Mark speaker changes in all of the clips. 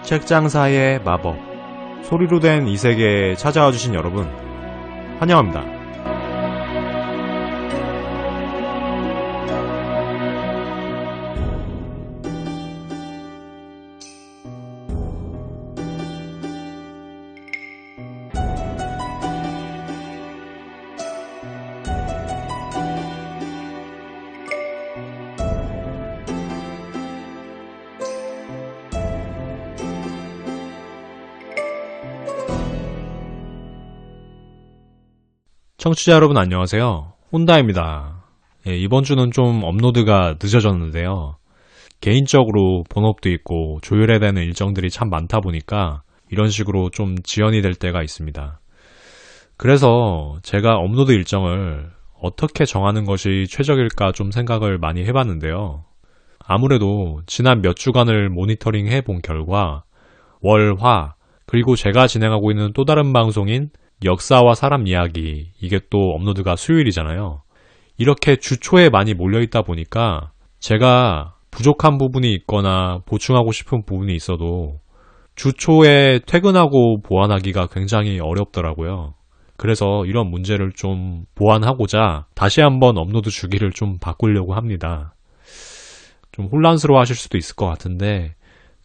Speaker 1: 책장사의 마법, 소리로 된 이 세계에 찾아와 주신 여러분, 환영합니다. 청취자 여러분 안녕하세요. 혼다입니다. 이번 주는 좀 업로드가 늦어졌는데요. 개인적으로 본업도 있고 조율해야 되는 일정들이 참 많다 보니까 이런 식으로 좀 지연이 될 때가 있습니다. 그래서 제가 업로드 일정을 어떻게 정하는 것이 최적일까 좀 생각을 많이 해봤는데요. 아무래도 지난 몇 주간을 모니터링 해본 결과 월, 화, 그리고 제가 진행하고 있는 또 다른 방송인 역사와 사람 이야기, 이게 또 업로드가 수요일이잖아요. 이렇게 주초에 많이 몰려있다 보니까 제가 부족한 부분이 있거나 보충하고 싶은 부분이 있어도 주초에 퇴근하고 보완하기가 굉장히 어렵더라고요. 그래서 이런 문제를 좀 보완하고자 다시 한번 업로드 주기를 좀 바꾸려고 합니다. 좀 혼란스러워 하실 수도 있을 것 같은데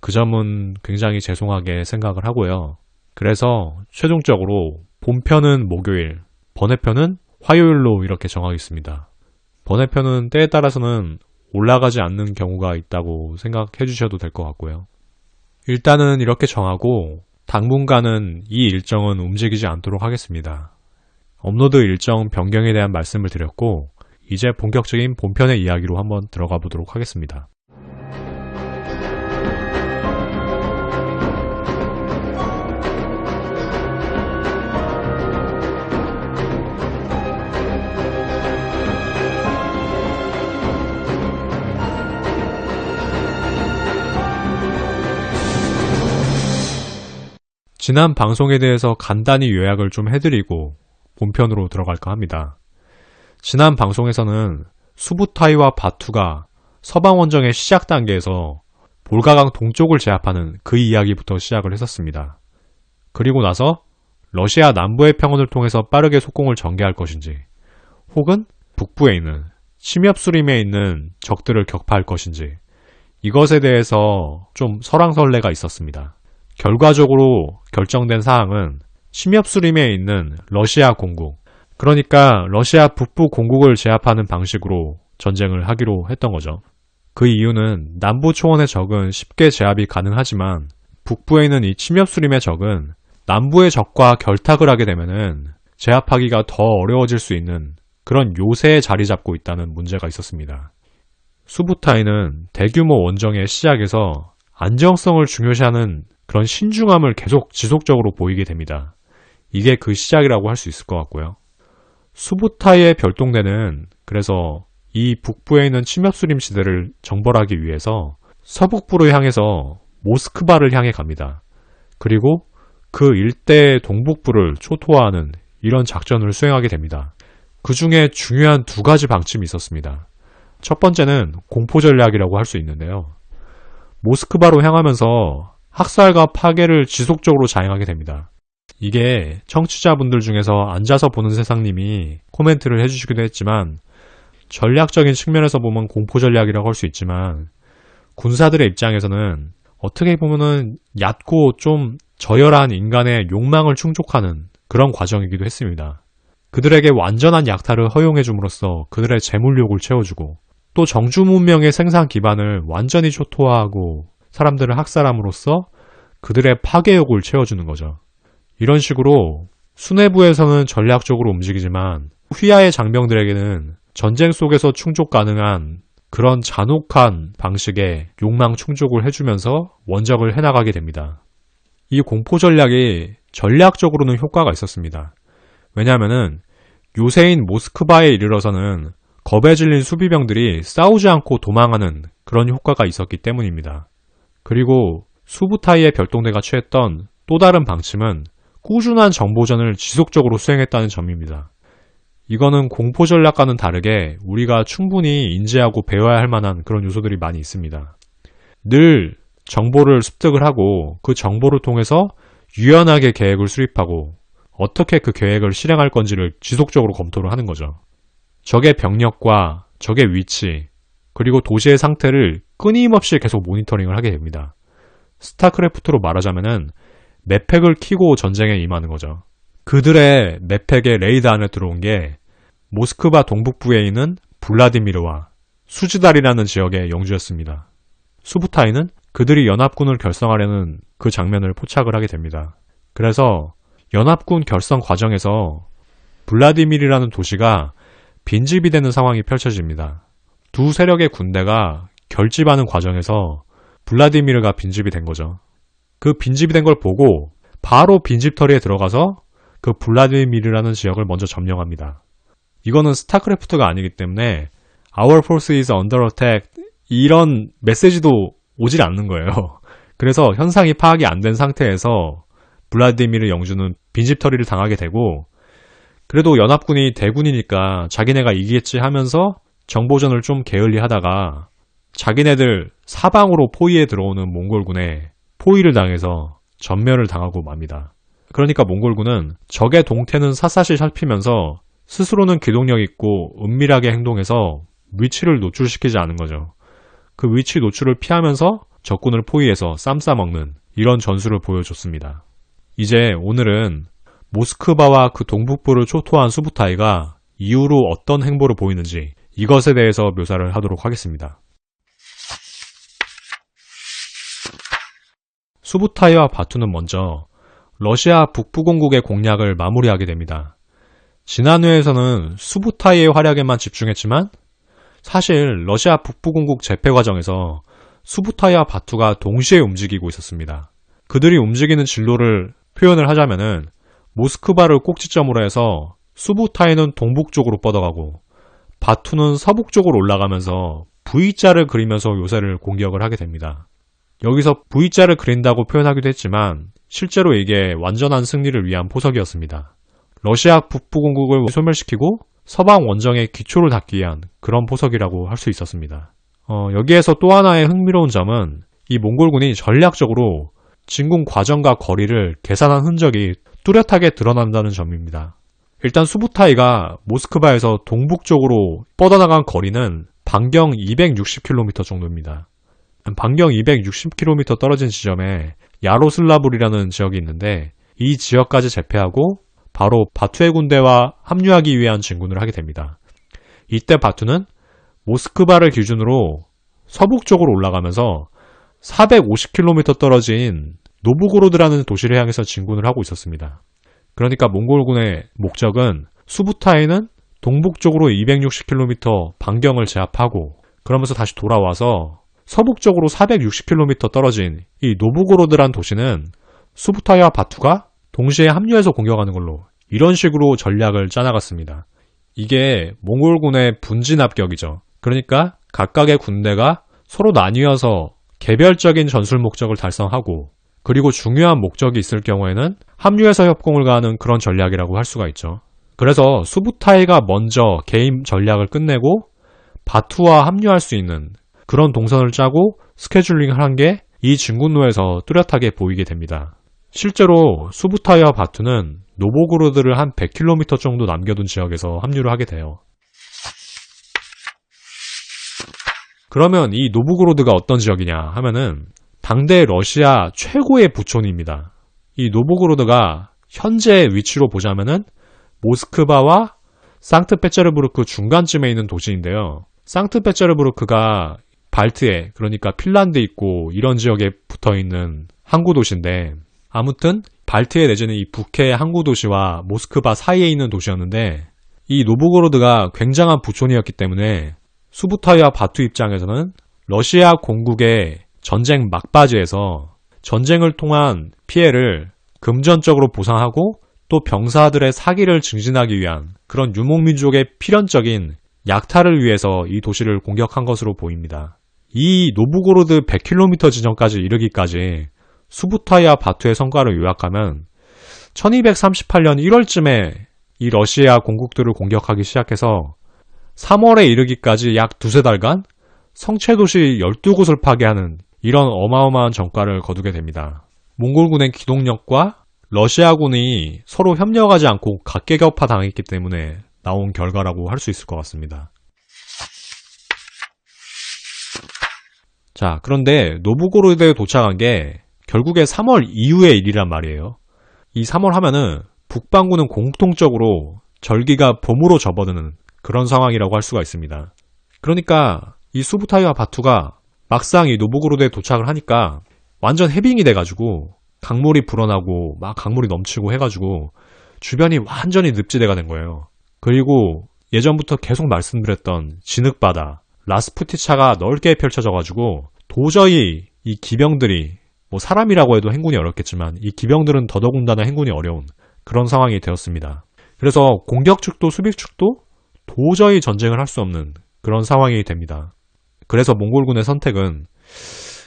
Speaker 1: 그 점은 굉장히 죄송하게 생각을 하고요. 그래서 최종적으로 본편은 목요일, 번외편은 화요일로 이렇게 정하겠습니다. 번외편은 때에 따라서는 올라가지 않는 경우가 있다고 생각해 주셔도 될 것 같고요. 일단은 이렇게 정하고 당분간은 이 일정은 움직이지 않도록 하겠습니다. 업로드 일정 변경에 대한 말씀을 드렸고 이제 본격적인 본편의 이야기로 한번 들어가 보도록 하겠습니다. 지난 방송에 대해서 간단히 요약을 좀 해드리고 본편으로 들어갈까 합니다. 지난 방송에서는 수부타이와 바투가 서방원정의 시작 단계에서 볼가강 동쪽을 제압하는 그 이야기부터 시작을 했었습니다. 그리고 나서 러시아 남부의 평원을 통해서 빠르게 속공을 전개할 것인지 혹은 북부에 있는 침엽수림에 있는 적들을 격파할 것인지 이것에 대해서 좀 설왕설래가 있었습니다. 결과적으로 결정된 사항은 침엽수림에 있는 러시아 공국, 그러니까 러시아 북부 공국을 제압하는 방식으로 전쟁을 하기로 했던 거죠. 그 이유는 남부 초원의 적은 쉽게 제압이 가능하지만 북부에 있는 이 침엽수림의 적은 남부의 적과 결탁을 하게 되면은 제압하기가 더 어려워질 수 있는 그런 요새에 자리 잡고 있다는 문제가 있었습니다. 수부타이는 대규모 원정의 시작에서 안정성을 중요시하는 그런 신중함을 계속 지속적으로 보이게 됩니다. 이게 그 시작이라고 할 수 있을 것 같고요. 수부타이의 별동대는 그래서 이 북부에 있는 침엽수림 시대를 정벌하기 위해서 서북부를 향해서 모스크바를 향해 갑니다. 그리고 그 일대의 동북부를 초토화하는 이런 작전을 수행하게 됩니다. 그 중에 중요한 두 가지 방침이 있었습니다. 첫 번째는 공포 전략이라고 할 수 있는데요. 모스크바로 향하면서 학살과 파괴를 지속적으로 자행하게 됩니다. 이게 청취자분들 중에서 앉아서 보는 세상님이 코멘트를 해주시기도 했지만 전략적인 측면에서 보면 공포 전략이라고 할 수 있지만 군사들의 입장에서는 어떻게 보면은 얕고 좀 저열한 인간의 욕망을 충족하는 그런 과정이기도 했습니다. 그들에게 완전한 약탈을 허용해 줌으로써 그들의 재물욕을 채워주고 또 정주 문명의 생산 기반을 완전히 초토화하고 사람들을 학살함으로써 그들의 파괴욕을 채워주는 거죠. 이런 식으로 수뇌부에서는 전략적으로 움직이지만 휘하의 장병들에게는 전쟁 속에서 충족 가능한 그런 잔혹한 방식의 욕망 충족을 해주면서 원적을 해나가게 됩니다. 이 공포 전략이 전략적으로는 효과가 있었습니다. 왜냐하면은 요새인 모스크바에 이르러서는 겁에 질린 수비병들이 싸우지 않고 도망하는 그런 효과가 있었기 때문입니다. 그리고 수부타이의 별동대가 취했던 또 다른 방침은 꾸준한 정보전을 지속적으로 수행했다는 점입니다. 이거는 공포 전략과는 다르게 우리가 충분히 인지하고 배워야 할 만한 그런 요소들이 많이 있습니다. 늘 정보를 습득을 하고 그 정보를 통해서 유연하게 계획을 수립하고 어떻게 그 계획을 실행할 건지를 지속적으로 검토를 하는 거죠. 적의 병력과 적의 위치, 그리고 도시의 상태를 끊임없이 계속 모니터링을 하게 됩니다. 스타크래프트로 말하자면은 맵팩을 키고 전쟁에 임하는 거죠. 그들의 맵팩의 레이더 안에 들어온 게 모스크바 동북부에 있는 블라디미르와 수지달이라는 지역의 영주였습니다. 수부타이는 그들이 연합군을 결성하려는 그 장면을 포착을 하게 됩니다. 그래서 연합군 결성 과정에서 블라디미르라는 도시가 빈집이 되는 상황이 펼쳐집니다. 두 세력의 군대가 결집하는 과정에서 블라디미르가 빈집이 된 거죠. 그 빈집이 된 걸 보고 바로 빈집터리에 들어가서 그 블라디미르라는 지역을 먼저 점령합니다. 이거는 스타크래프트가 아니기 때문에 Our force is under attack 이런 메시지도 오질 않는 거예요. 그래서 현상이 파악이 안 된 상태에서 블라디미르 영주는 빈집터리를 당하게 되고, 그래도 연합군이 대군이니까 자기네가 이기겠지 하면서 정보전을 좀 게을리하다가 자기네들 사방으로 포위에 들어오는 몽골군에 포위를 당해서 전멸을 당하고 맙니다. 그러니까 몽골군은 적의 동태는 샅샅이 살피면서 스스로는 기동력 있고 은밀하게 행동해서 위치를 노출시키지 않은 거죠. 그 위치 노출을 피하면서 적군을 포위해서 쌈 싸먹는 이런 전술을 보여줬습니다. 이제 오늘은 모스크바와 그 동북부를 초토한 수부타이가 이후로 어떤 행보를 보이는지 이것에 대해서 묘사를 하도록 하겠습니다. 수부타이와 바투는 먼저 러시아 북부공국의 공략을 마무리하게 됩니다. 지난 회에서는 수부타이의 활약에만 집중했지만 사실 러시아 북부공국 재패 과정에서 수부타이와 바투가 동시에 움직이고 있었습니다. 그들이 움직이는 진로를 표현을 하자면은 모스크바를 꼭지점으로 해서 수부타이는 동북쪽으로 뻗어가고 바투는 서북쪽으로 올라가면서 V자를 그리면서 요새를 공격을 하게 됩니다. 여기서 V자를 그린다고 표현하기도 했지만 실제로 이게 완전한 승리를 위한 포석이었습니다. 러시아 북부공국을 소멸시키고 서방 원정의 기초를 닦기 위한 그런 포석이라고 할 수 있었습니다. 여기에서 또 하나의 흥미로운 점은 이 몽골군이 전략적으로 진군 과정과 거리를 계산한 흔적이 뚜렷하게 드러난다는 점입니다. 일단 수부타이가 모스크바에서 동북쪽으로 뻗어나간 거리는 반경 260km 정도입니다. 반경 260km 떨어진 지점에 야로슬라불이라는 지역이 있는데 이 지역까지 제패하고 바로 바투의 군대와 합류하기 위한 진군을 하게 됩니다. 이때 바투는 모스크바를 기준으로 서북쪽으로 올라가면서 450km 떨어진 노브고로드라는 도시를 향해서 진군을 하고 있었습니다. 그러니까 몽골군의 목적은 수부타이는 동북쪽으로 260km 반경을 제압하고 그러면서 다시 돌아와서 서북쪽으로 460km 떨어진 이 노브고로드란 도시는 수부타이와 바투가 동시에 합류해서 공격하는 걸로 이런 식으로 전략을 짜나갔습니다. 이게 몽골군의 분진압격이죠. 그러니까 각각의 군대가 서로 나뉘어서 개별적인 전술 목적을 달성하고 그리고 중요한 목적이 있을 경우에는 합류해서 협공을 가하는 그런 전략이라고 할 수가 있죠. 그래서 수부타이가 먼저 개인 전략을 끝내고 바투와 합류할 수 있는 그런 동선을 짜고 스케줄링을 한 게 이 진군로에서 뚜렷하게 보이게 됩니다. 실제로 수부타이와 바투는 노보고로드를 한 100km 정도 남겨둔 지역에서 합류를 하게 돼요. 그러면 이 노브고로드가 어떤 지역이냐 하면은 당대 러시아 최고의 부촌입니다. 이 노보고로드가 현재 위치로 보자면은 모스크바와 상트페테르부르크 중간쯤에 있는 도시인데요. 상트페테르부르크가 발트해, 그러니까 핀란드 있고 이런 지역에 붙어있는 항구 도시인데 아무튼 발트해 내지는 이 북해 항구 도시와 모스크바 사이에 있는 도시였는데 이 노보고로드가 굉장한 부촌이었기 때문에 수부타이와 바투 입장에서는 러시아 공국의 전쟁 막바지에서 전쟁을 통한 피해를 금전적으로 보상하고 또 병사들의 사기를 증진하기 위한 그런 유목민족의 필연적인 약탈을 위해서 이 도시를 공격한 것으로 보입니다. 이 노브고로드 100km 지점까지 이르기까지 수부타이와 바투의 성과를 요약하면 1238년 1월쯤에 이 러시아 공국들을 공격하기 시작해서 3월에 이르기까지 약 두세 달간 성체도시 12곳을 파괴하는 이런 어마어마한 전과를 거두게 됩니다. 몽골군의 기동력과 러시아군이 서로 협력하지 않고 각계격파 당했기 때문에 나온 결과라고 할 수 있을 것 같습니다. 자, 그런데 노브고로드에 도착한 게 결국에 3월 이후의 일이란 말이에요. 이 3월 하면은 북반구는 공통적으로 절기가 봄으로 접어드는 그런 상황이라고 할 수가 있습니다. 그러니까 이 수부타이와 바투가 막상 이 노브고로드에 도착을 하니까 완전 해빙이 돼가지고 강물이 불어나고 막 강물이 넘치고 해가지고 주변이 완전히 늪지대가 된 거예요. 그리고 예전부터 계속 말씀드렸던 진흙바다, 라스푸티차가 넓게 펼쳐져가지고 도저히 이 기병들이 뭐 사람이라고 해도 행군이 어렵겠지만 이 기병들은 더더군다나 행군이 어려운 그런 상황이 되었습니다. 그래서 공격 측도 수비 측도 도저히 전쟁을 할 수 없는 그런 상황이 됩니다. 그래서 몽골군의 선택은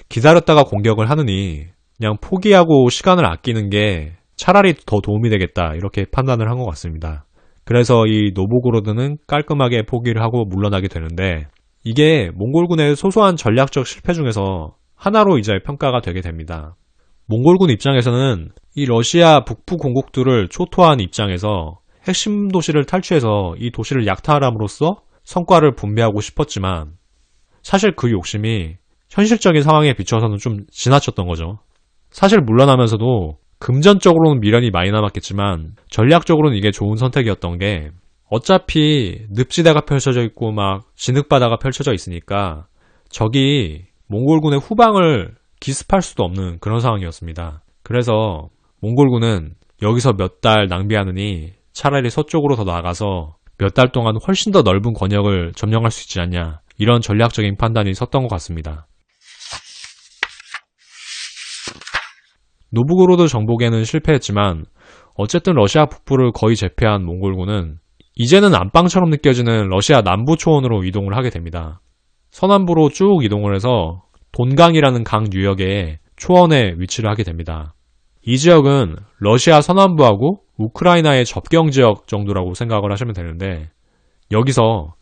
Speaker 1: 기다렸다가 공격을 하느니 그냥 포기하고 시간을 아끼는 게 차라리 더 도움이 되겠다 이렇게 판단을 한 것 같습니다. 그래서 이 노보고로드는 깔끔하게 포기를 하고 물러나게 되는데 이게 몽골군의 소소한 전략적 실패 중에서 하나로 이제 평가가 되게 됩니다. 몽골군 입장에서는 이 러시아 북부 공국들을 초토화한 입장에서 핵심 도시를 탈취해서 이 도시를 약탈함으로써 성과를 분배하고 싶었지만 사실 그 욕심이 현실적인 상황에 비춰서는 좀 지나쳤던 거죠. 사실 물러나면서도 금전적으로는 미련이 많이 남았겠지만 전략적으로는 이게 좋은 선택이었던 게 어차피 늪지대가 펼쳐져 있고 막 진흙바다가 펼쳐져 있으니까 적이 몽골군의 후방을 기습할 수도 없는 그런 상황이었습니다. 그래서 몽골군은 여기서 몇 달 낭비하느니 차라리 서쪽으로 더 나가서 몇 달 동안 훨씬 더 넓은 권역을 점령할 수 있지 않냐 이런 전략적인 판단이 섰던 것 같습니다. 노브고로드 정복에는 실패했지만 어쨌든 러시아 북부를 거의 제패한 몽골군은 이제는 안방처럼 느껴지는 러시아 남부 초원으로 이동을 하게 됩니다. 서남부로 쭉 이동을 해서 돈강이라는 강 유역의 초원에 위치를 하게 됩니다. 이 지역은 러시아 서남부하고 우크라이나의 접경 지역 정도라고 생각을 하시면 되는데 여기서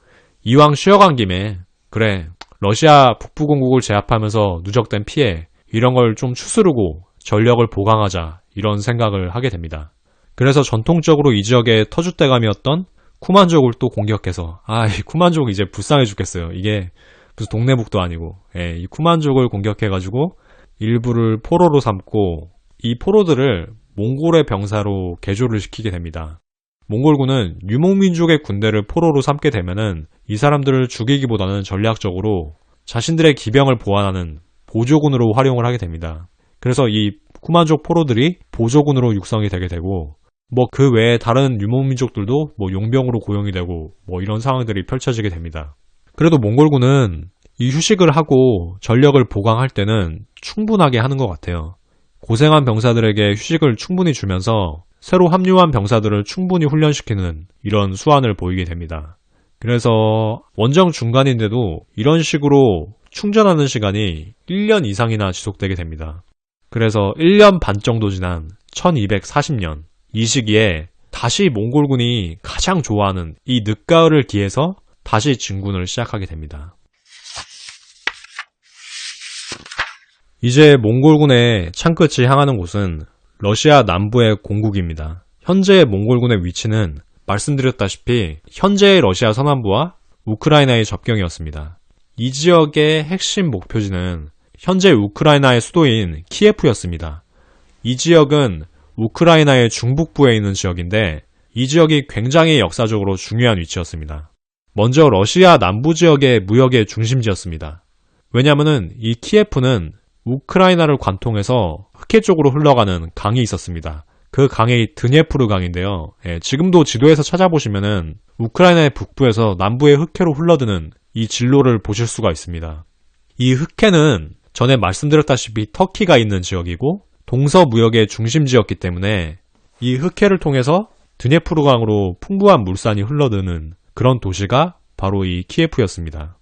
Speaker 1: 이왕 쉬어간 김에 그래 러시아 북부 공국을 제압하면서 누적된 피해 이런 걸 좀 추스르고 전력을 보강하자 이런 생각을 하게 됩니다. 그래서 전통적으로 이 지역의 터줏대감이었던 쿠만족을 또 공격해서 이 쿠만족 이제 불쌍해 죽겠어요. 이게 무슨 동네북도 아니고 이 쿠만족을 공격해가지고 일부를 포로로 삼고 이 포로들을 몽골의 병사로 개조를 시키게 됩니다. 몽골군은 유목민족의 군대를 포로로 삼게 되면은 이 사람들을 죽이기보다는 전략적으로 자신들의 기병을 보완하는 보조군으로 활용을 하게 됩니다. 그래서 이 쿠만족 포로들이 보조군으로 육성이 되게 되고 뭐 그 외에 다른 유목민족들도 뭐 용병으로 고용이 되고 뭐 이런 상황들이 펼쳐지게 됩니다. 그래도 몽골군은 이 휴식을 하고 전력을 보강할 때는 충분하게 하는 것 같아요. 고생한 병사들에게 휴식을 충분히 주면서 새로 합류한 병사들을 충분히 훈련시키는 이런 수완을 보이게 됩니다. 그래서 원정 중간인데도 이런 식으로 충전하는 시간이 1년 이상이나 지속되게 됩니다. 그래서 1년 반 정도 지난 1240년 이 시기에 다시 몽골군이 가장 좋아하는 이 늦가을을 기해서 다시 진군을 시작하게 됩니다. 이제 몽골군의 창끝이 향하는 곳은 러시아 남부의 공국입니다. 현재의 몽골군의 위치는 말씀드렸다시피 현재의 러시아 서남부와 우크라이나의 접경이었습니다. 이 지역의 핵심 목표지는 현재 우크라이나의 수도인 키예프였습니다. 이 지역은 우크라이나의 중북부에 있는 지역인데 이 지역이 굉장히 역사적으로 중요한 위치였습니다. 먼저 러시아 남부 지역의 무역의 중심지였습니다. 왜냐하면 이 키예프는 우크라이나를 관통해서 흑해 쪽으로 흘러가는 강이 있었습니다. 그 강이 드니에프르 강인데요. 지금도 지도에서 찾아보시면은 우크라이나의 북부에서 남부의 흑해로 흘러드는 이 진로를 보실 수가 있습니다. 이 흑해는 전에 말씀드렸다시피 터키가 있는 지역이고 동서무역의 중심지였기 때문에 이 흑해를 통해서 드니에프르 강으로 풍부한 물산이 흘러드는 그런 도시가 바로 이 키예프였습니다.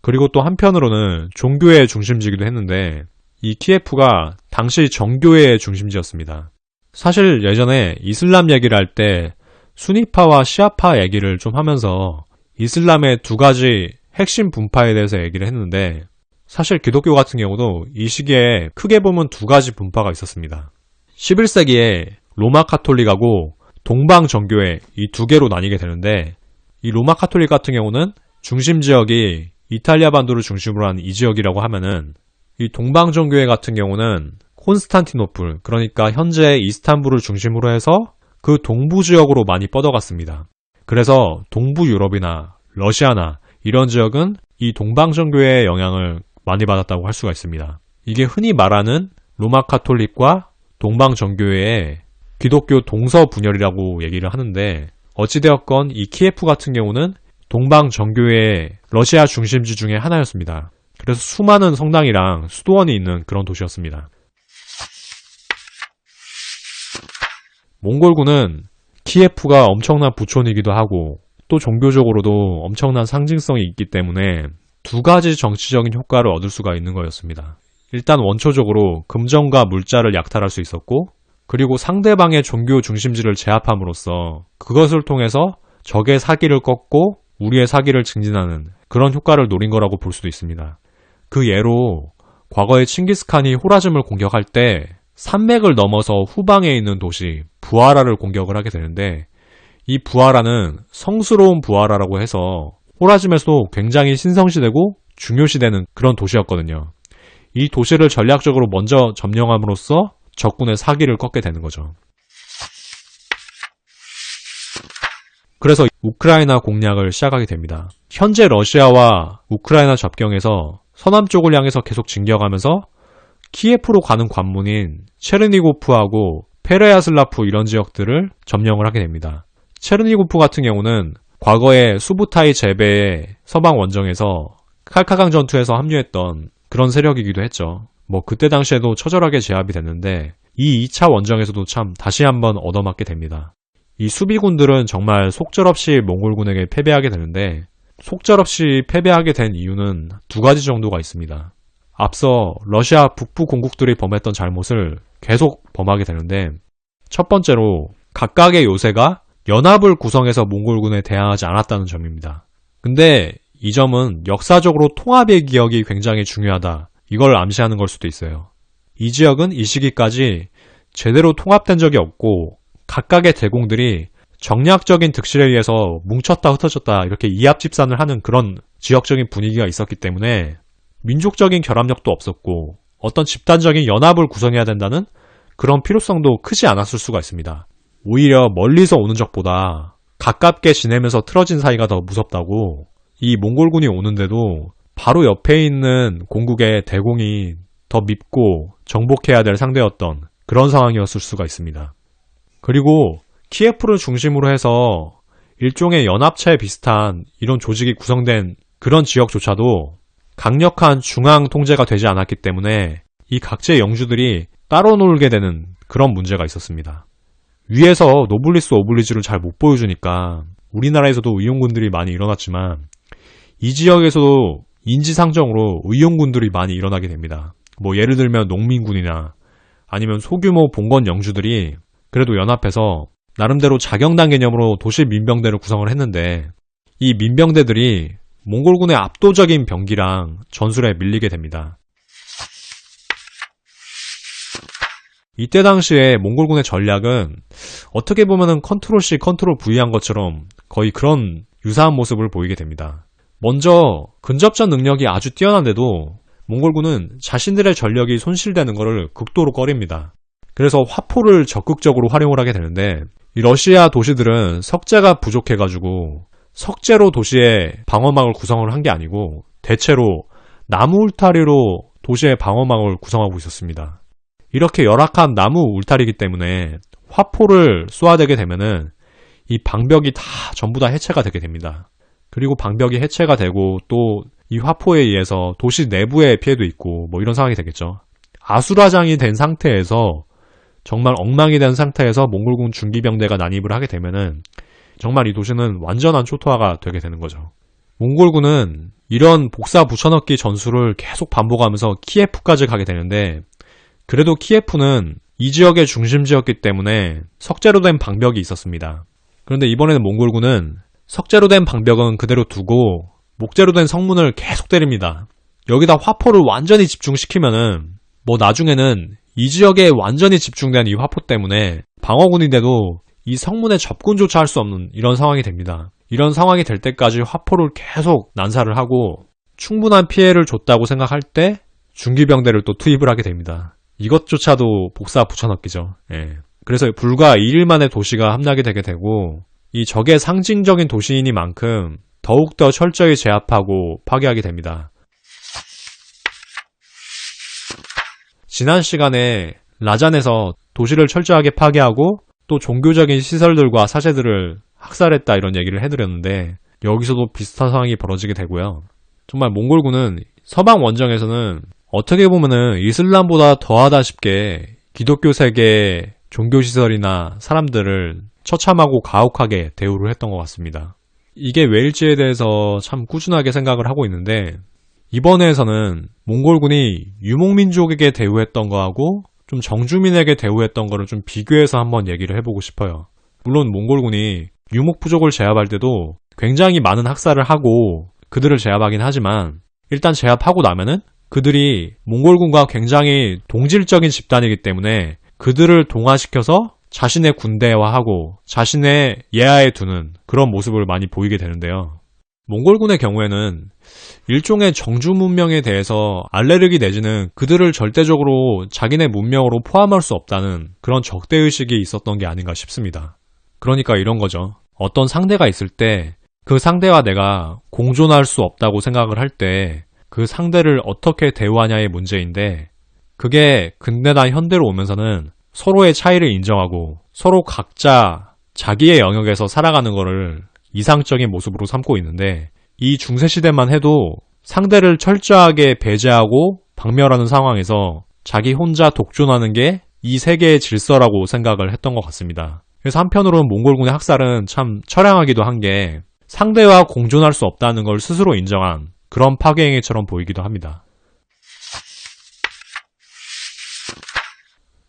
Speaker 1: 그리고 또 한편으로는 종교의 중심지이기도 했는데 이 키예프가 당시 정교회의 중심지였습니다. 사실 예전에 이슬람 얘기를 할 때 수니파와 시아파 얘기를 좀 하면서 이슬람의 두 가지 핵심 분파에 대해서 얘기를 했는데 사실 기독교 같은 경우도 이 시기에 크게 보면 두 가지 분파가 있었습니다. 11세기에 로마 카톨릭하고 동방 정교회 이 두 개로 나뉘게 되는데, 이 로마 카톨릭 같은 경우는 중심 지역이 이탈리아 반도를 중심으로 한 이 지역이라고 하면은, 이 동방 정교회 같은 경우는 콘스탄티노플, 그러니까 현재 이스탄불을 중심으로 해서 그 동부 지역으로 많이 뻗어갔습니다. 그래서 동부 유럽이나 러시아나 이런 지역은 이 동방 정교회의 영향을 많이 받았다고 할 수가 있습니다. 이게 흔히 말하는 로마 카톨릭과 동방 정교회의 기독교 동서 분열이라고 얘기를 하는데, 어찌되었건 이 키예프 같은 경우는 동방 정교회의 러시아 중심지 중에 하나였습니다. 그래서 수많은 성당이랑 수도원이 있는 그런 도시였습니다. 몽골군은 키예프가 엄청난 부촌이기도 하고 또 종교적으로도 엄청난 상징성이 있기 때문에 두 가지 정치적인 효과를 얻을 수가 있는 거였습니다. 일단 원초적으로 금전과 물자를 약탈할 수 있었고, 그리고 상대방의 종교 중심지를 제압함으로써 그것을 통해서 적의 사기를 꺾고 우리의 사기를 증진하는 그런 효과를 노린 거라고 볼 수도 있습니다. 그 예로 과거에 칭기스칸이 호라즘을 공격할 때 산맥을 넘어서 후방에 있는 도시 부하라를 공격을 하게 되는데, 이 부하라는 성스러운 부하라라고 해서 호라즘에서도 굉장히 신성시되고 중요시되는 그런 도시였거든요. 이 도시를 전략적으로 먼저 점령함으로써 적군의 사기를 꺾게 되는 거죠. 그래서 우크라이나 공략을 시작하게 됩니다. 현재 러시아와 우크라이나 접경에서 서남쪽을 향해서 계속 진격하면서 키예프로 가는 관문인 체르니고프하고 페레야슬라프 이런 지역들을 점령을 하게 됩니다. 체르니고프 같은 경우는 과거에 수부타이 제베의 서방 원정에서 칼카강 전투에서 합류했던 그런 세력이기도 했죠. 그때 당시에도 처절하게 제압이 됐는데, 이 2차 원정에서도 참 다시 한번 얻어맞게 됩니다. 이 수비군들은 정말 속절없이 몽골군에게 패배하게 되는데, 속절없이 패배하게 된 이유는 두 가지 정도가 있습니다. 앞서 러시아 북부 공국들이 범했던 잘못을 계속 범하게 되는데, 첫 번째로 각각의 요새가 연합을 구성해서 몽골군에 대항하지 않았다는 점입니다. 근데 이 점은 역사적으로 통합의 기억이 굉장히 중요하다, 이걸 암시하는 걸 수도 있어요. 이 지역은 이 시기까지 제대로 통합된 적이 없고 각각의 대공들이 정략적인 득실에 의해서 뭉쳤다 흩어졌다 이렇게 이합집산을 하는 그런 지역적인 분위기가 있었기 때문에 민족적인 결합력도 없었고 어떤 집단적인 연합을 구성해야 된다는 그런 필요성도 크지 않았을 수가 있습니다. 오히려 멀리서 오는 적보다 가깝게 지내면서 틀어진 사이가 더 무섭다고, 이 몽골군이 오는데도 바로 옆에 있는 공국의 대공이 더 밉고 정복해야 될 상대였던 그런 상황이었을 수가 있습니다. 그리고 키예프를 중심으로 해서 일종의 연합체 비슷한 이런 조직이 구성된 그런 지역조차도 강력한 중앙 통제가 되지 않았기 때문에 이 각지의 영주들이 따로 놀게 되는 그런 문제가 있었습니다. 위에서 노블리스 오블리주를 잘 못 보여주니까 우리나라에서도 의용군들이 많이 일어났지만 이 지역에서도 인지상정으로 의용군들이 많이 일어나게 됩니다. 예를 들면 농민군이나 아니면 소규모 봉건 영주들이 그래도 연합해서 나름대로 자경단 개념으로 도시 민병대를 구성을 했는데, 이 민병대들이 몽골군의 압도적인 병기랑 전술에 밀리게 됩니다. 이때 당시에 몽골군의 전략은 어떻게 보면은 컨트롤 C, 컨트롤 V한 것처럼 거의 그런 유사한 모습을 보이게 됩니다. 먼저 근접전 능력이 아주 뛰어난데도 몽골군은 자신들의 전력이 손실되는 것을 극도로 꺼립니다. 그래서 화포를 적극적으로 활용을 하게 되는데, 이 러시아 도시들은 석재가 부족해가지고 석재로 도시의 방어막을 구성을 한 게 아니고 대체로 나무 울타리로 도시의 방어막을 구성하고 있었습니다. 이렇게 열악한 나무 울타리이기 때문에 화포를 쏘아대게 되면은 이 방벽이 전부 다 해체가 되게 됩니다. 그리고 방벽이 해체가 되고 또 이 화포에 의해서 도시 내부의 피해도 있고 이런 상황이 되겠죠. 아수라장이 된 상태에서, 정말 엉망이 된 상태에서 몽골군 중기병대가 난입을 하게 되면은 정말 이 도시는 완전한 초토화가 되게 되는 거죠. 몽골군은 이런 복사 붙여넣기 전술을 계속 반복하면서 키예프까지 가게 되는데, 그래도 키예프는 이 지역의 중심지였기 때문에 석재로 된 방벽이 있었습니다. 그런데 이번에는 몽골군은 석재로 된 방벽은 그대로 두고 목재로 된 성문을 계속 때립니다. 여기다 화포를 완전히 집중시키면은 뭐 나중에는 이 지역에 완전히 집중된 이 화포 때문에 방어군인데도 이 성문에 접근조차 할 수 없는 이런 상황이 됩니다. 이런 상황이 될 때까지 화포를 계속 난사를 하고 충분한 피해를 줬다고 생각할 때 중기병대를 또 투입을 하게 됩니다. 이것조차도 복사 붙여넣기죠. 예. 그래서 불과 2일 만에 도시가 함락이 되게 되고 이 적의 상징적인 도시이니만큼 더욱더 철저히 제압하고 파괴하게 됩니다. 지난 시간에 라잔에서 도시를 철저하게 파괴하고 또 종교적인 시설들과 사제들을 학살했다 이런 얘기를 해드렸는데 여기서도 비슷한 상황이 벌어지게 되고요. 정말 몽골군은 서방 원정에서는 어떻게 보면은 이슬람보다 더하다 싶게 기독교 세계의 종교시설이나 사람들을 처참하고 가혹하게 대우를 했던 것 같습니다. 이게 왜일지에 대해서 참 꾸준하게 생각을 하고 있는데 이번 회에서는 몽골군이 유목민족에게 대우했던 거하고 좀 정주민에게 대우했던 거를 좀 비교해서 한번 얘기를 해보고 싶어요. 물론 몽골군이 유목부족을 제압할 때도 굉장히 많은 학살을 하고 그들을 제압하긴 하지만 일단 제압하고 나면은 그들이 몽골군과 굉장히 동질적인 집단이기 때문에 그들을 동화시켜서 자신의 군대화하고 자신의 예하에 두는 그런 모습을 많이 보이게 되는데요. 몽골군의 경우에는 일종의 정주 문명에 대해서 알레르기 내지는 그들을 절대적으로 자기네 문명으로 포함할 수 없다는 그런 적대의식이 있었던 게 아닌가 싶습니다. 그러니까 이런 거죠. 어떤 상대가 있을 때 그 상대와 내가 공존할 수 없다고 생각을 할 때 그 상대를 어떻게 대우하냐의 문제인데 그게 근대나 현대로 오면서는 서로의 차이를 인정하고 서로 각자 자기의 영역에서 살아가는 거를 이상적인 모습으로 삼고 있는데 이 중세시대만 해도 상대를 철저하게 배제하고 박멸하는 상황에서 자기 혼자 독존하는 게 이 세계의 질서라고 생각을 했던 것 같습니다. 그래서 한편으로는 몽골군의 학살은 참 처량하기도 한 게 상대와 공존할 수 없다는 걸 스스로 인정한 그런 파괴행위처럼 보이기도 합니다.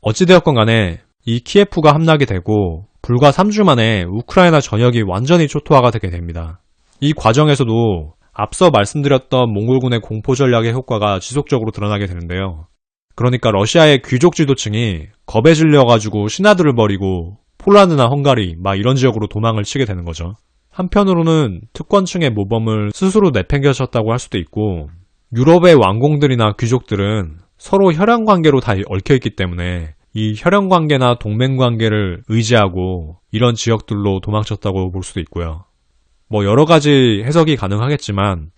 Speaker 1: 어찌되었건 간에 이 키예프가 함락이 되고 불과 3주 만에 우크라이나 전역이 완전히 초토화가 되게 됩니다. 이 과정에서도 앞서 말씀드렸던 몽골군의 공포 전략의 효과가 지속적으로 드러나게 되는데요. 그러니까 러시아의 귀족 지도층이 겁에 질려가지고 신하들을 버리고 폴란드나 헝가리 막 이런 지역으로 도망을 치게 되는 거죠. 한편으로는 특권층의 모범을 스스로 내팽겨쳤다고 할 수도 있고 유럽의 왕공들이나 귀족들은 서로 혈연관계로 다 얽혀있기 때문에 이 혈연관계나 동맹관계를 의지하고 이런 지역들로 도망쳤다고 볼 수도 있고요. 뭐 여러 가지 해석이 가능하겠지만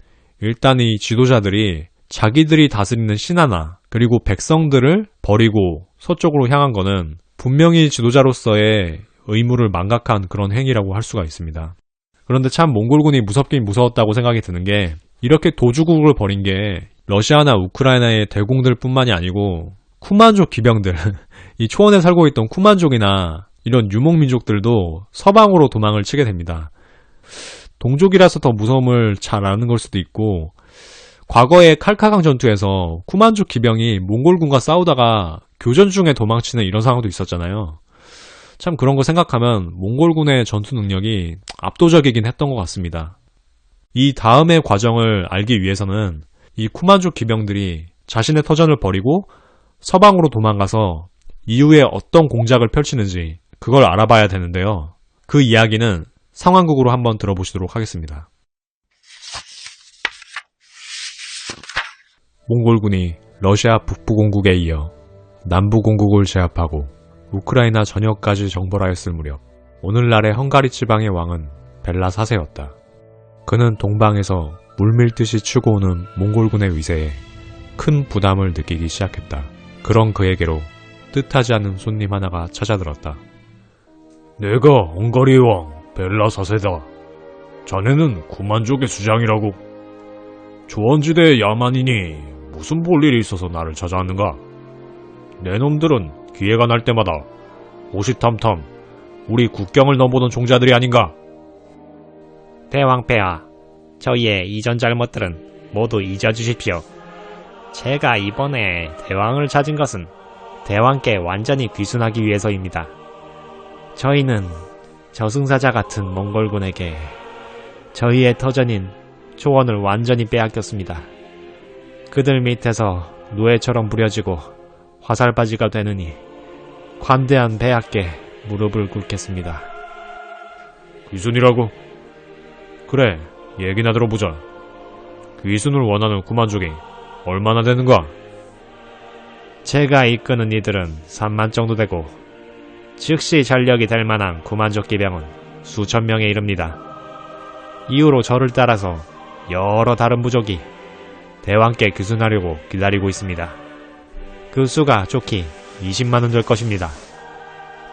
Speaker 1: 일단 이 지도자들이 자기들이 다스리는 신하나 그리고 백성들을 버리고 서쪽으로 향한 거는 분명히 지도자로서의 의무를 망각한 그런 행위라고 할 수가 있습니다. 그런데 참 몽골군이 무섭긴 무서웠다고 생각이 드는 게 이렇게 도주국을 벌인 게 러시아나 우크라이나의 대공들 뿐만이 아니고 쿠만족 기병들, 이 초원에 살고 있던 쿠만족이나 이런 유목민족들도 서방으로 도망을 치게 됩니다. 동족이라서 더 무서움을 잘 아는 걸 수도 있고 과거의 칼카강 전투에서 쿠만족 기병이 몽골군과 싸우다가 교전 중에 도망치는 이런 상황도 있었잖아요. 참 그런 거 생각하면 몽골군의 전투 능력이 압도적이긴 했던 것 같습니다. 이 다음의 과정을 알기 위해서는 이 쿠만족 기병들이 자신의 터전을 버리고 서방으로 도망가서 이후에 어떤 공작을 펼치는지 그걸 알아봐야 되는데요. 그 이야기는 상황극으로 한번 들어보시도록 하겠습니다. 몽골군이 러시아 북부공국에 이어 남부공국을 제압하고 우크라이나 전역까지 정벌하였을 무렵 오늘날의 헝가리 지방의 왕은 벨라 4세였다. 그는 동방에서 물밀듯이 치고 오는 몽골군의 위세에 큰 부담을 느끼기 시작했다. 그런 그에게로 뜻하지 않은 손님 하나가 찾아들었다.
Speaker 2: 내가 헝가리의 왕 벨라 4세다. 자네는 쿠만족의 수장이라고. 조원지대의 야만이니 무슨 볼일이 있어서 나를 찾아왔는가? 내 놈들은 기회가 날 때마다 호시탐탐 우리 국경을 넘보는 종자들이 아닌가?
Speaker 3: 대왕폐하, 저희의 이전 잘못들은 모두 잊어주십시오. 제가 이번에 대왕을 찾은 것은 대왕께 완전히 귀순하기 위해서입니다. 저희는 저승사자 같은 몽골군에게 저희의 터전인 초원을 완전히 빼앗겼습니다. 그들 밑에서 노예처럼 부려지고 화살바지가 되느니 관대한 배하께 무릎을 꿇겠습니다.
Speaker 2: 귀순이라고? 그래, 얘기나 들어보자. 귀순을 원하는 구만족이 얼마나 되는가?
Speaker 3: 제가 이끄는 이들은 3만 정도 되고 즉시 전력이 될 만한 구만족 기병은 수천 명에 이릅니다. 이후로 저를 따라서 여러 다른 부족이 대왕께 귀순하려고 기다리고 있습니다. 그 수가 좋기 20만은 될 것입니다.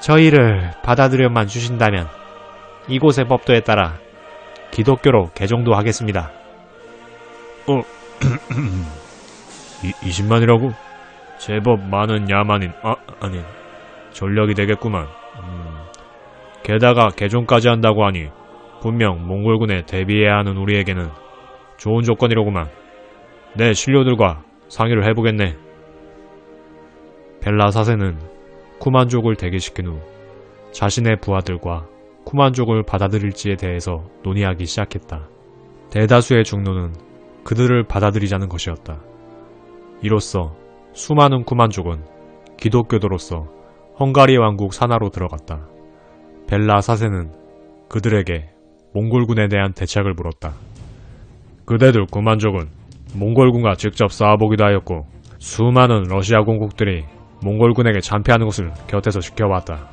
Speaker 3: 저희를 받아들여만 주신다면 이곳의 법도에 따라 기독교로 개종도 하겠습니다.
Speaker 2: 20만이라고? 제법 많은 야만인, 아니, 전력이 되겠구만. 게다가 개종까지 한다고 하니 분명 몽골군에 대비해야 하는 우리에게는 좋은 조건이로구만. 내 신료들과 상의를 해보겠네.
Speaker 1: 벨라 사세는 쿠만족을 대기시킨 후 자신의 부하들과 쿠만족을 받아들일지에 대해서 논의하기 시작했다. 대다수의 중노는 그들을 받아들이자는 것이었다. 이로써 수많은 쿠만족은 기독교도로서 헝가리 왕국 산하로 들어갔다. 벨라 사세는 그들에게 몽골군에 대한 대책을 물었다.
Speaker 2: 그대들 구만족은 몽골군과 직접 싸워보기도 하였고 수많은 러시아 공국들이 몽골군에게 참패하는 것을 곁에서 지켜왔다.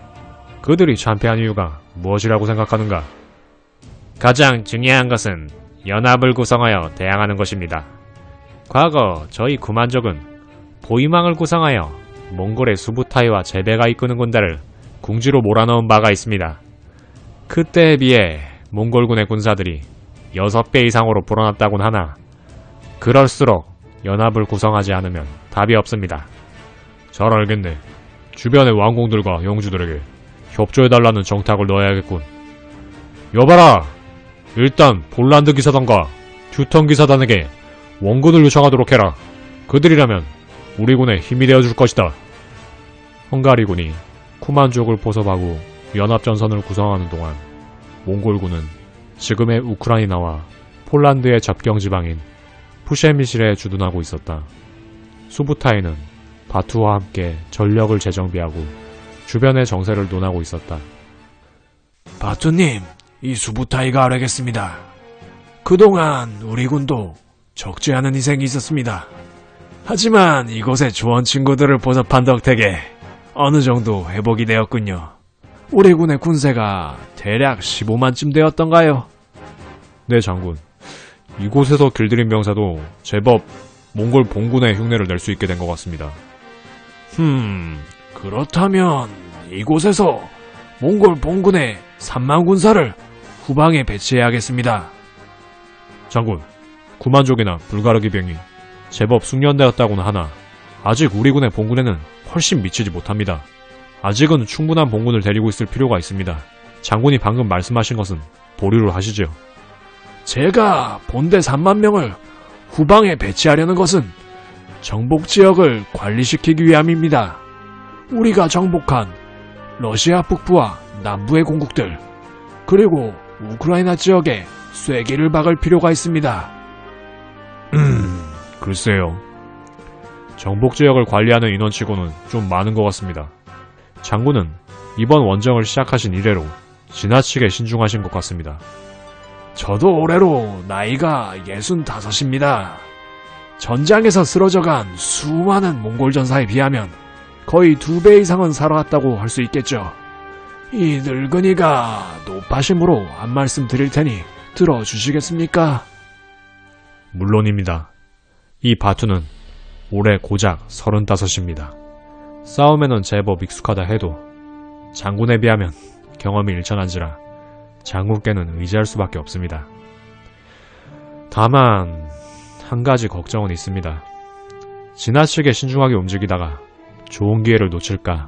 Speaker 2: 그들이 참패한 이유가 무엇이라고 생각하는가?
Speaker 3: 가장 중요한 것은 연합을 구성하여 대항하는 것입니다. 과거 저희 구만족은 보위망을 구성하여 몽골의 수부타이와 제베가 이끄는 군대를 궁지로 몰아넣은 바가 있습니다. 그때에 비해 몽골군의 군사들이 6배 이상으로 불어났다곤 하나 그럴수록 연합을 구성하지 않으면 답이 없습니다.
Speaker 2: 잘 알겠네. 주변의 왕공들과 영주들에게 협조해달라는 정탁을 넣어야겠군. 여봐라! 일단 폴란드 기사단과 튜턴 기사단에게 원군을 요청하도록 해라. 그들이라면 우리 군에 힘이 되어줄 것이다.
Speaker 1: 헝가리군이 쿠만족을 포섭하고 연합전선을 구성하는 동안 몽골군은 지금의 우크라이나와 폴란드의 접경지방인 푸셰미실에 주둔하고 있었다. 수부타이는 바투와 함께 전력을 재정비하고 주변의 정세를 논하고 있었다.
Speaker 2: 바투님, 이 수부타이가 알겠습니다. 그동안 우리 군도 적지 않은 희생이 있었습니다. 하지만 이곳의 조원 친구들을 포섭한 덕택에 어느 정도 회복이 되었군요. 우리 군의 군세가 대략 15만쯤 되었던가요?
Speaker 1: 네, 장군. 이곳에서 길들인 병사도 제법 몽골 본군의 흉내를 낼 수 있게 된 것 같습니다.
Speaker 2: 그렇다면 이곳에서 몽골 본군의 3만 군사를 후방에 배치해야겠습니다.
Speaker 1: 장군, 구만족이나 불가르 기병이 제법 숙련되었다고는 하나 아직 우리 군의 본군에는 훨씬 미치지 못합니다. 아직은 충분한 본군을 데리고 있을 필요가 있습니다. 장군이 방금 말씀하신 것은 보류를 하시죠.
Speaker 2: 제가 본대 3만 명을 후방에 배치하려는 것은 정복 지역을 관리시키기 위함입니다. 우리가 정복한 러시아 북부와 남부의 공국들, 그리고 우크라이나 지역에 쐐기를 박을 필요가 있습니다.
Speaker 1: 글쎄요. 정복 지역을 관리하는 인원치고는 좀 많은 것 같습니다. 장군은 이번 원정을 시작하신 이래로 지나치게 신중하신 것 같습니다.
Speaker 2: 저도 올해로 나이가 65입니다. 전장에서 쓰러져간 수많은 몽골 전사에 비하면 거의 2배 이상은 살아왔다고 할 수 있겠죠. 이 늙은이가 노파심으로 한 말씀 드릴 테니 들어주시겠습니까?
Speaker 1: 물론입니다. 이 바투는 올해 고작 35입니다. 싸움에는 제법 익숙하다 해도 장군에 비하면 경험이 일천한지라 장군께는 의지할 수밖에 없습니다. 다만 한 가지 걱정은 있습니다. 지나치게 신중하게 움직이다가 좋은 기회를 놓칠까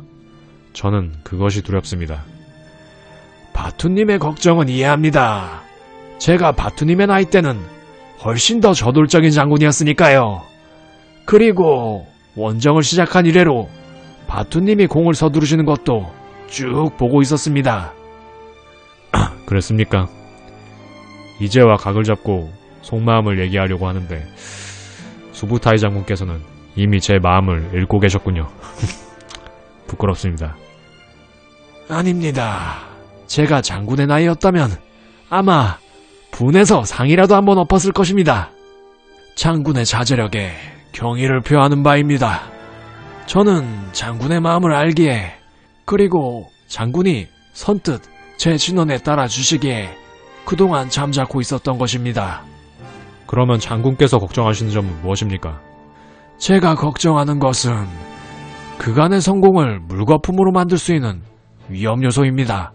Speaker 1: 저는 그것이 두렵습니다.
Speaker 2: 바투님의 걱정은 이해합니다. 제가 바투님의 나이 때는 훨씬 더 저돌적인 장군이었으니까요. 그리고 원정을 시작한 이래로 바투님이 공을 서두르시는 것도 쭉 보고 있었습니다.
Speaker 1: 그랬습니까? 이제와 각을 잡고 속마음을 얘기하려고 하는데 수부타이 장군께서는 이미 제 마음을 읽고 계셨군요. 부끄럽습니다.
Speaker 2: 아닙니다. 제가 장군의 나이였다면 아마 분해서 상이라도 한번 엎었을 것입니다. 장군의 자제력에 경의를 표하는 바입니다. 저는 장군의 마음을 알기에, 그리고 장군이 선뜻 제 진언에 따라 주시기에 그동안 잠자코 있었던 것입니다.
Speaker 1: 그러면 장군께서 걱정하시는 점은 무엇입니까?
Speaker 2: 제가 걱정하는 것은 그간의 성공을 물거품으로 만들 수 있는 위험 요소입니다.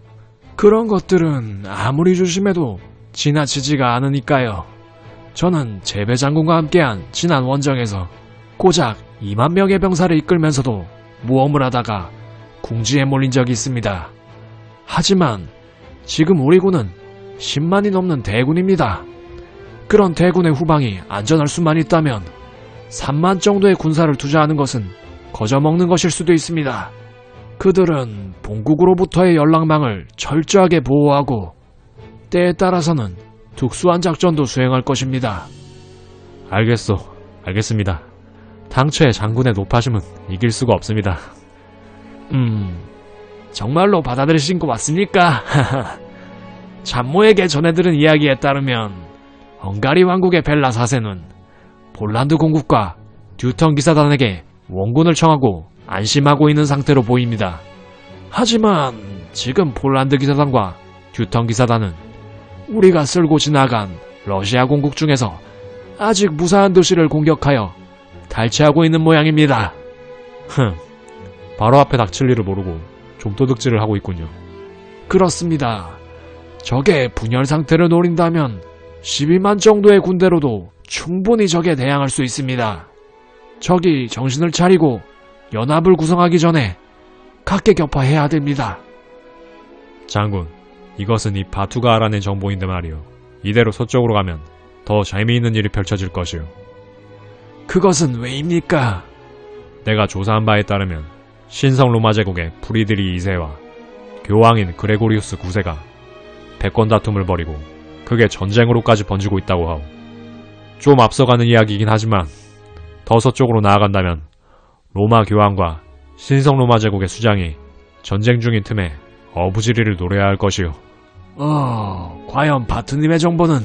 Speaker 2: 그런 것들은 아무리 조심해도 지나치지가 않으니까요. 저는 제배 장군과 함께한 지난 원정에서 고작 2만 명의 병사를 이끌면서도 모험을 하다가 궁지에 몰린 적이 있습니다. 하지만 지금 우리 군은 10만이 넘는 대군입니다. 그런 대군의 후방이 안전할 수만 있다면 3만 정도의 군사를 투자하는 것은 거저먹는 것일 수도 있습니다. 그들은 본국으로부터의 연락망을 철저하게 보호하고 때에 따라서는 특수한 작전도 수행할 것입니다.
Speaker 1: 알겠습니다. 당초에 장군의 높아심은 이길 수가 없습니다.
Speaker 2: 정말로 받아들이신 거 맞습니까? 참모에게 전해들은 이야기에 따르면 헝가리 왕국의 벨라 4세는 폴란드 공국과 듀턴 기사단에게 원군을 청하고 안심하고 있는 상태로 보입니다. 하지만 지금 폴란드 기사단과 듀턴 기사단은 우리가 쓸고 지나간 러시아 공국 중에서 아직 무사한 도시를 공격하여 탈취하고 있는 모양입니다.
Speaker 1: 바로 앞에 닥칠 일을 모르고 좀도둑질을 하고 있군요.
Speaker 2: 그렇습니다. 적의 분열 상태를 노린다면 12만 정도의 군대로도 충분히 적에 대항할 수 있습니다. 적이 정신을 차리고 연합을 구성하기 전에 각계격파해야 됩니다.
Speaker 1: 장군, 이것은 이 바투가 알아낸 정보인데 말이오. 이대로 서쪽으로 가면 더 재미있는 일이 펼쳐질 것이오.
Speaker 2: 그것은 왜입니까?
Speaker 1: 내가 조사한 바에 따르면 신성 로마 제국의 프리드리 2세와 교황인 그레고리우스 9세가 패권 다툼을 벌이고 그게 전쟁으로까지 번지고 있다고 하오. 좀 앞서가는 이야기이긴 하지만 더 서쪽으로 나아간다면 로마 교황과 신성 로마 제국의 수장이 전쟁 중인 틈에 어부지리를 노려야 할 것이오.
Speaker 2: 과연 바투님의 정보는?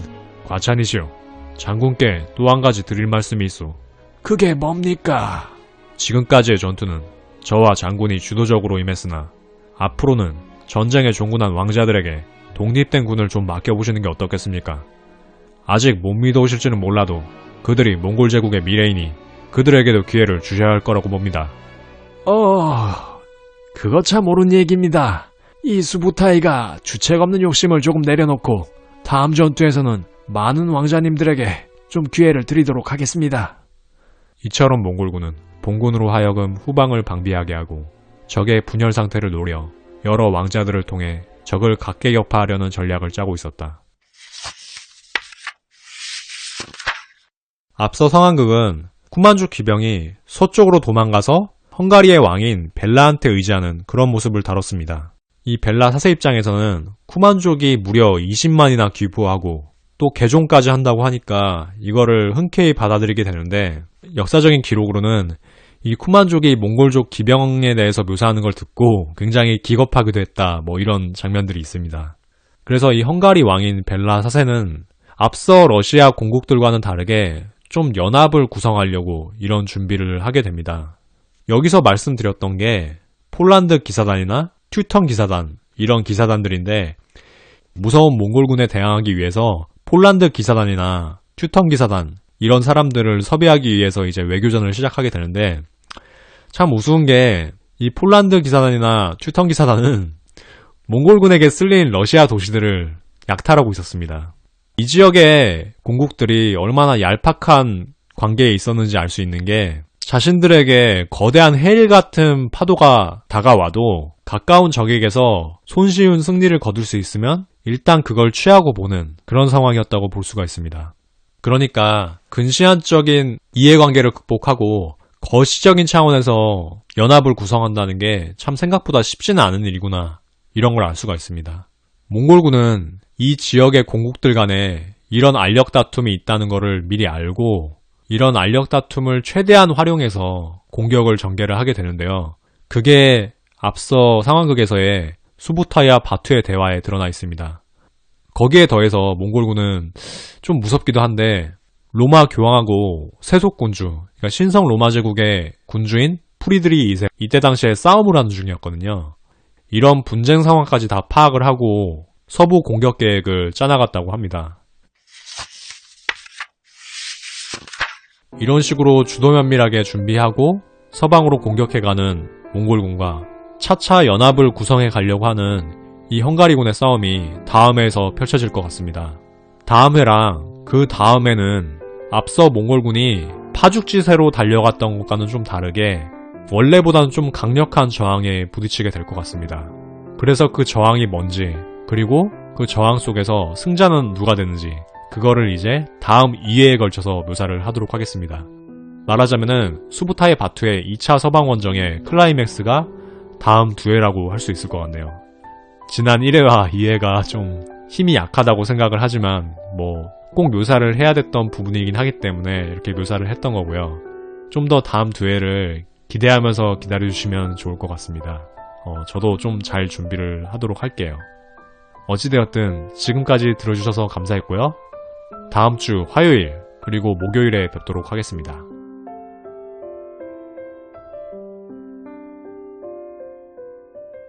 Speaker 1: 과찬이시오. 장군께 또 한 가지 드릴 말씀이 있소.
Speaker 2: 그게 뭡니까?
Speaker 1: 지금까지의 전투는 저와 장군이 주도적으로 임했으나 앞으로는 전쟁에 종군한 왕자들에게 독립된 군을 좀 맡겨보시는 게 어떻겠습니까? 아직 못 믿어오실지는 몰라도 그들이 몽골 제국의 미래이니 그들에게도 기회를 주셔야 할 거라고 봅니다.
Speaker 2: 그거 참 옳은 얘기입니다. 이 수부타이가 주책 없는 욕심을 조금 내려놓고 다음 전투에서는 많은 왕자님들에게 좀 기회를 드리도록 하겠습니다.
Speaker 1: 이처럼 몽골군은 본군으로 하여금 후방을 방비하게 하고 적의 분열 상태를 노려 여러 왕자들을 통해 적을 각계격파하려는 전략을 짜고 있었다. 앞서 상황극은 쿠만족 기병이 서쪽으로 도망가서 헝가리의 왕인 벨라한테 의지하는 그런 모습을 다뤘습니다. 이 벨라 4세 입장에서는 쿠만족이 무려 20만이나 귀부하고 또 개종까지 한다고 하니까 이거를 흔쾌히 받아들이게 되는데, 역사적인 기록으로는 이 쿠만족이 몽골족 기병에 대해서 묘사하는 걸 듣고 굉장히 기겁하기도 했다, 뭐 이런 장면들이 있습니다. 그래서 이 헝가리 왕인 벨라 4세는 앞서 러시아 공국들과는 다르게 좀 연합을 구성하려고 이런 준비를 하게 됩니다. 여기서 말씀드렸던 게 폴란드 기사단이나 튜턴 기사단, 이런 기사단들인데, 무서운 몽골군에 대항하기 위해서 폴란드 기사단이나 튜턴 기사단, 이런 사람들을 섭외하기 위해서 이제 외교전을 시작하게 되는데, 참 우스운 게 이 폴란드 기사단이나 튜턴 기사단은 몽골군에게 쓸린 러시아 도시들을 약탈하고 있었습니다. 이 지역의 공국들이 얼마나 얄팍한 관계에 있었는지 알 수 있는 게, 자신들에게 거대한 해일 같은 파도가 다가와도 가까운 적에게서 손쉬운 승리를 거둘 수 있으면 일단 그걸 취하고 보는 그런 상황이었다고 볼 수가 있습니다. 그러니까 근시안적인 이해관계를 극복하고 거시적인 차원에서 연합을 구성한다는 게 참 생각보다 쉽지는 않은 일이구나, 이런 걸 알 수가 있습니다. 몽골군은 이 지역의 공국들 간에 이런 알력 다툼이 있다는 거를 미리 알고 이런 알력 다툼을 최대한 활용해서 공격을 전개를 하게 되는데요. 그게 앞서 상황극에서의 수부타이와 바투의 대화에 드러나 있습니다. 거기에 더해서 몽골군은 좀 무섭기도 한데 로마 교황하고 세속군주, 그러니까 신성 로마 제국의 군주인 프리드리 2세, 이때 당시에 싸움을 하는 중이었거든요. 이런 분쟁 상황까지 다 파악을 하고 서부 공격 계획을 짜나갔다고 합니다. 이런 식으로 주도면밀하게 준비하고 서방으로 공격해가는 몽골군과 차차 연합을 구성해 가려고 하는 이 헝가리군의 싸움이 다음 회에서 펼쳐질 것 같습니다. 다음 회랑 그 다음 회는 앞서 몽골군이 파죽지세로 달려갔던 것과는 좀 다르게 원래보다는 좀 강력한 저항에 부딪히게 될 것 같습니다. 그래서 그 저항이 뭔지, 그리고 그 저항 속에서 승자는 누가 되는지, 그거를 이제 다음 2회에 걸쳐서 묘사를 하도록 하겠습니다. 말하자면은 수부타이 바투의 2차 서방원정의 클라이맥스가 다음 2회라고 할 수 있을 것 같네요. 지난 1회와 2회가 좀 힘이 약하다고 생각을 하지만 꼭 묘사를 해야 됐던 부분이긴 하기 때문에 이렇게 묘사를 했던 거고요. 좀 더 다음 2회를 기대하면서 기다려주시면 좋을 것 같습니다. 저도 좀 잘 준비를 하도록 할게요. 어찌되었든 지금까지 들어주셔서 감사했고요. 다음 주 화요일 그리고 목요일에 뵙도록 하겠습니다.